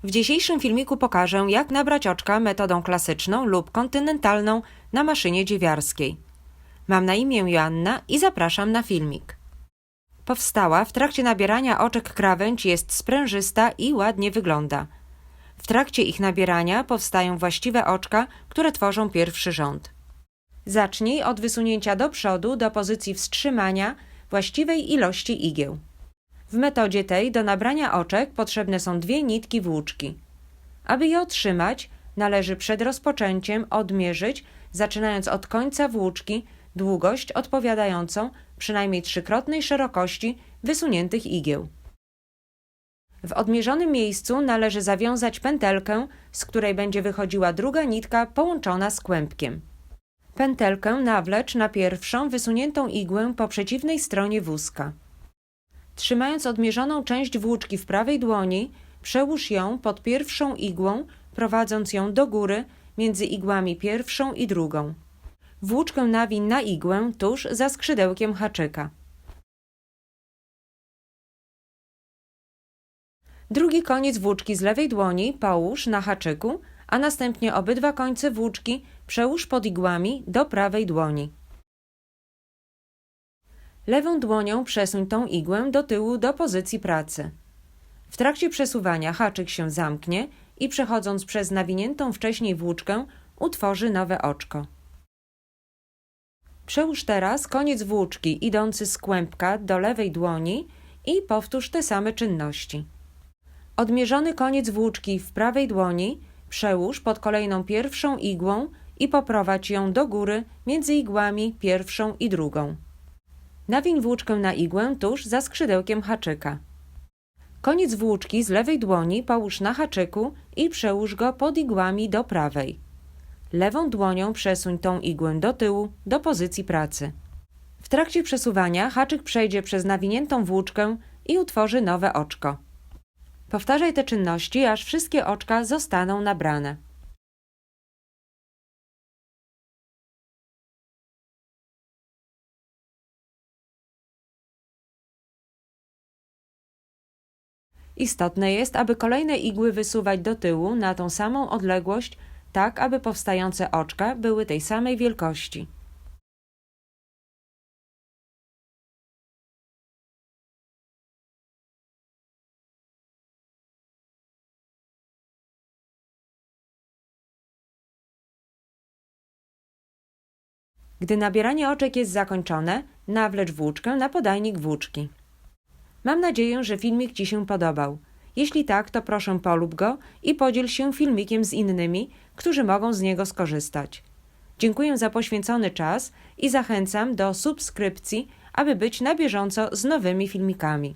W dzisiejszym filmiku pokażę, jak nabrać oczka metodą klasyczną lub kontynentalną na maszynie dziewiarskiej. Mam na imię Joanna i zapraszam na filmik. Powstała w trakcie nabierania oczek krawędź jest sprężysta i ładnie wygląda. W trakcie ich nabierania powstają właściwe oczka, które tworzą pierwszy rząd. Zacznij od wysunięcia do przodu do pozycji wstrzymania właściwej ilości igieł. W metodzie tej do nabrania oczek potrzebne są 2 nitki włóczki. Aby je otrzymać, należy przed rozpoczęciem odmierzyć, zaczynając od końca włóczki, długość odpowiadającą przynajmniej 3-krotnej szerokości wysuniętych igieł. W odmierzonym miejscu należy zawiązać pętelkę, z której będzie wychodziła druga nitka połączona z kłębkiem. Pętelkę nawlecz na pierwszą wysuniętą igłę po przeciwnej stronie wózka. Trzymając odmierzoną część włóczki w prawej dłoni, przełóż ją pod pierwszą igłą, prowadząc ją do góry między igłami pierwszą i drugą. Włóczkę nawiń na igłę tuż za skrzydełkiem haczyka. Drugi koniec włóczki z lewej dłoni połóż na haczyku, a następnie obydwa końce włóczki przełóż pod igłami do prawej dłoni. Lewą dłonią przesuń tą igłę do tyłu do pozycji pracy. W trakcie przesuwania haczyk się zamknie i przechodząc przez nawiniętą wcześniej włóczkę utworzy nowe oczko. Przełóż teraz koniec włóczki idący z kłębka do lewej dłoni i powtórz te same czynności. Odmierzony koniec włóczki w prawej dłoni przełóż pod kolejną pierwszą igłą i poprowadź ją do góry między igłami pierwszą i drugą. Nawiń włóczkę na igłę tuż za skrzydełkiem haczyka. Koniec włóczki z lewej dłoni połóż na haczyku i przełóż go pod igłami do prawej. Lewą dłonią przesuń tą igłę do tyłu do pozycji pracy. W trakcie przesuwania haczyk przejdzie przez nawiniętą włóczkę i utworzy nowe oczko. Powtarzaj te czynności, aż wszystkie oczka zostaną nabrane. Istotne jest, aby kolejne igły wysuwać do tyłu na tą samą odległość, tak aby powstające oczka były tej samej wielkości. Gdy nabieranie oczek jest zakończone, nawlecz włóczkę na podajnik włóczki. Mam nadzieję, że filmik Ci się podobał. Jeśli tak, to proszę polub go i podziel się filmikiem z innymi, którzy mogą z niego skorzystać. Dziękuję za poświęcony czas i zachęcam do subskrypcji, aby być na bieżąco z nowymi filmikami.